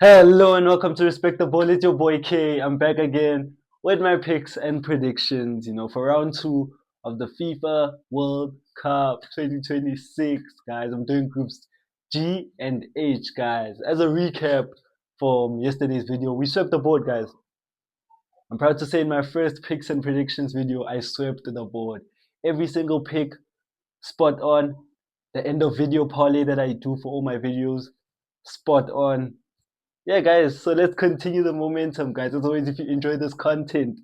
Hello and welcome to Respectable. It's your boy K. I'm back again with my picks and predictions, for round two of the FIFA World Cup 2026, guys. I'm doing groups G and H, guys. As a recap from yesterday's video, we swept the board, guys. I'm proud to say in my first picks and predictions video, I swept the board. Every single pick spot on. The end of video parlay that I do for all my videos, spot on. Yeah, guys, so let's continue the momentum, guys. As always, if you enjoy this content,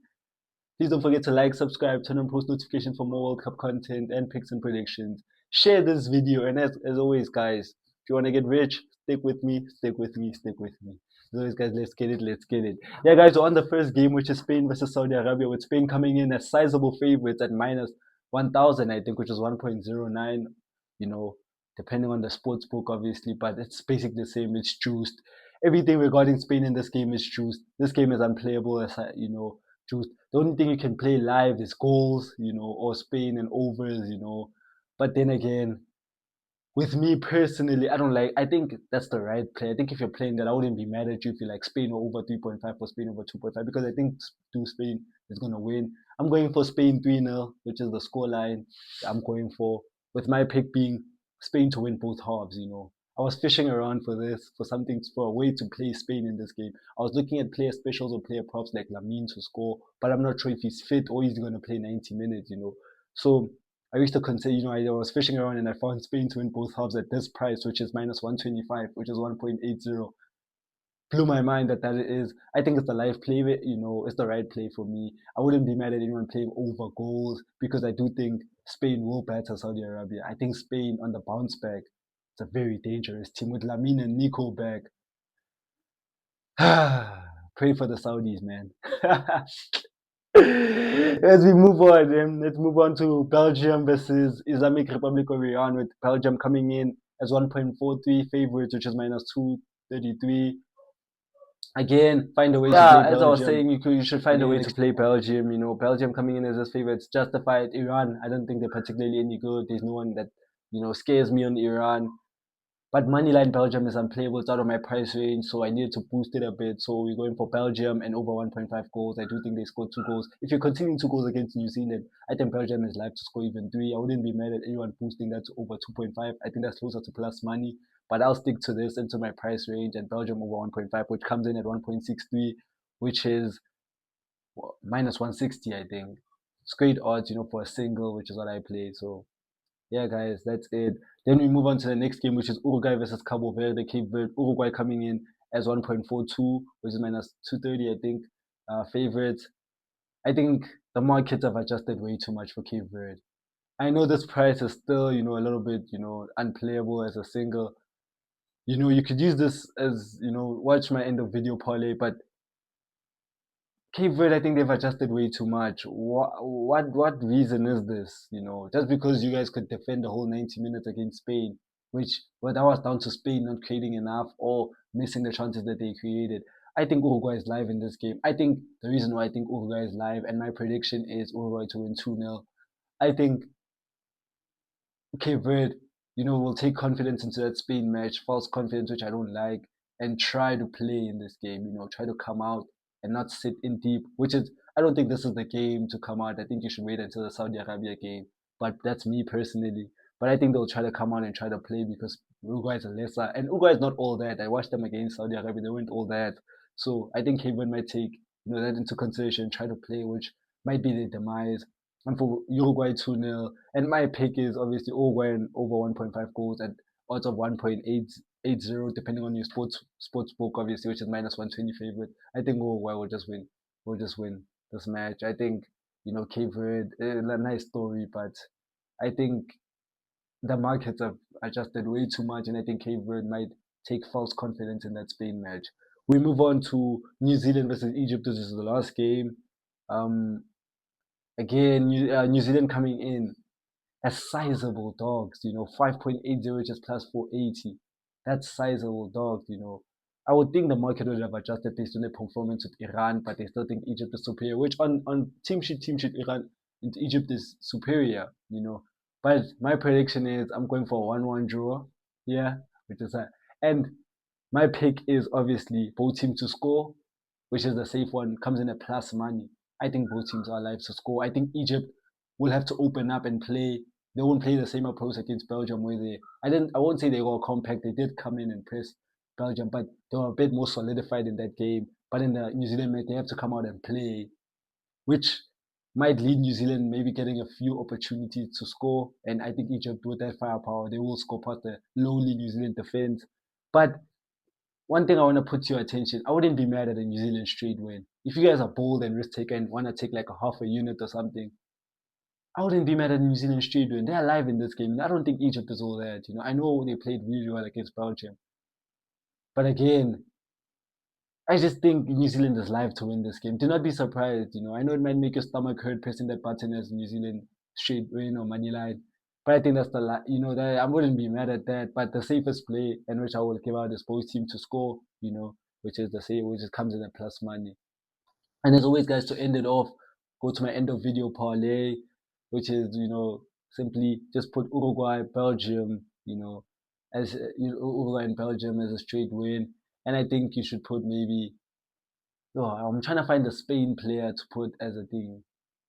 please don't forget to like, subscribe, turn on post notifications for more World Cup content and picks and predictions. Share this video, and as always, guys, if you want to get rich, stick with me, stick with me, stick with me. As always, guys, let's get it, let's get it. Yeah, guys, we're on the first game, which is Spain versus Saudi Arabia, with Spain coming in as sizable favorites at minus 1,000, I think, which is 1.09, you know, depending on the sports book, obviously, but it's basically the same. It's juiced. Everything regarding Spain in this game is juiced. This game is unplayable, as juiced. The only thing you can play live is goals, or Spain and overs, But then again, with me personally, I don't like. I think that's the right play. I think if you're playing that, I wouldn't be mad at you if you like Spain over 3.5 or Spain over 2.5 because I think Spain is gonna win. I'm going for Spain 3-0, which is the scoreline I'm going for. With my pick being Spain to win both halves. I was fishing around for this, for a way to play Spain in this game. I was looking at player specials or player props like Lamine to score, but I'm not sure if he's fit or he's gonna play 90 minutes. So I used to consider, I was fishing around and I found Spain to win both halves at this price, which is minus 125, which is 1.80. Blew my mind that it is. I think it's the live play, it's the right play for me. I wouldn't be mad at anyone playing over goals because I do think Spain will batter Saudi Arabia. I think Spain on the bounce back, it's a very dangerous team with Lamine and Nico back. Pray for the Saudis, man. As we move on, let's move on to Belgium versus Islamic Republic of Iran, with Belgium coming in as 1.43 favorites, which is minus 233. Again, find a way to play Belgium. As I was saying, you should find a way to play Belgium. Belgium coming in as a favorites, justified. Iran, I don't think they're particularly any good. There's no one that scares me on Iran. But Moneyline Belgium is unplayable. It's out of my price range, so I needed to boost it a bit. So we're going for Belgium and over 1.5 goals. I do think they scored 2 goals. If you're continuing 2 goals against New Zealand, I think Belgium is live to score even three. I wouldn't be mad at anyone boosting that to over 2.5. I think that's closer to plus money. But I'll stick to this into my price range and Belgium over 1.5, which comes in at 1.63, which is minus 160, I think. It's great odds, for a single, which is what I play. So yeah, guys, that's it. Then we move on to the next game, which is Uruguay versus Cabo Verde. Cape Verde, Uruguay coming in as 1.42, which is minus 230, I think. Favorites. I think the markets have adjusted way too much for Cape Verde. I know this price is still, a little bit, unplayable as a single. You could use this as, watch my end of video parlay, but Cape Verde, I think they've adjusted way too much. What reason is this? Just because you guys could defend the whole 90 minutes against Spain, which well, that was down to Spain not creating enough or missing the chances that they created. I think Uruguay is live in this game. I think the reason why I think Uruguay is live and my prediction is Uruguay to win 2-0. I think Cape Verde, will take confidence into that Spain match, false confidence, which I don't like, and try to play in this game, try to come out and not sit in deep, which is, I don't think this is the game to come out. I think you should wait until the Saudi Arabia game. But that's me personally. But I think they'll try to come out and try to play because Uruguay is a lesser, and Uruguay is not all that. I watched them against Saudi Arabia, they weren't all that. So I think Cape Verde might take, that into consideration, try to play, which might be the demise. And for Uruguay 2-0. And my pick is obviously Uruguay and over 1.5 goals at odds of 1.880, depending on your sports book, obviously, which is minus 120 favorite. I think Uruguay will just win. Will just win this match. I think, Cape Verde, a nice story, but I think the markets have adjusted way too much, and I think Cape Verde might take false confidence in that Spain match. We move on to New Zealand versus Egypt. This is the last game. Um, Again, New Zealand coming in as sizable dogs, 5.80, which is plus 480. That's sizable dogs. I would think the market would have adjusted based on their performance with Iran, but they still think Egypt is superior, which on team sheet, Iran, Egypt is superior. But my prediction is I'm going for a 1-1 draw, yeah, which is and My pick is obviously both teams to score, which is the safe one, comes in at plus money. I think both teams are alive to score. I think Egypt will have to open up and play. They won't play the same approach against Belgium where I won't say they were compact. They did come in and press Belgium, but they were a bit more solidified in that game. But in the New Zealand match, they have to come out and play, which might lead New Zealand maybe getting a few opportunities to score. And I think Egypt, with their firepower, they will score past the lowly New Zealand defense. But one thing I want to put to your attention, I wouldn't be mad at a New Zealand straight win. If you guys are bold and risk taker and want to take like a half a unit or something, I wouldn't be mad at New Zealand straight win. They're alive in this game. I don't think Egypt is all that. I know they played really well against Belgium, but again, I just think New Zealand is live to win this game. Do not be surprised. I know it might make your stomach hurt pressing that button as New Zealand straight win or money line, but I think that's that I wouldn't be mad at that. But the safest play and which I will give out is both team to score. Which is the same, which just comes in at plus money. And as always, guys, to end it off, go to my end of video parlay, which is simply just put Uruguay, Belgium, as Uruguay and Belgium as a straight win. And I think you should put maybe. Oh, I'm trying to find a Spain player to put as a thing,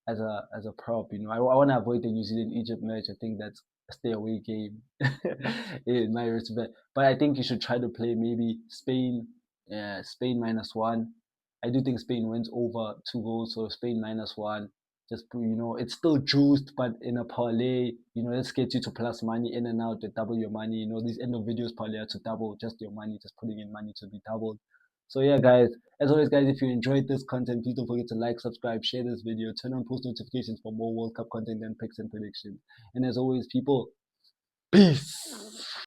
as a prop. I want to avoid the New Zealand Egypt match. I think that's a stay away game in my respect. But I think you should try to play maybe Spain, Spain -1. I do think Spain wins over 2 goals, so Spain -1. Just it's still juiced, but in a parlay, let's get you to plus money in and out to double your money. These end of videos parlay are to double just your money, just putting in money to be doubled. So yeah, guys, as always, guys, if you enjoyed this content, please don't forget to like, subscribe, share this video, turn on post notifications for more World Cup content and picks and predictions. And as always, people, peace.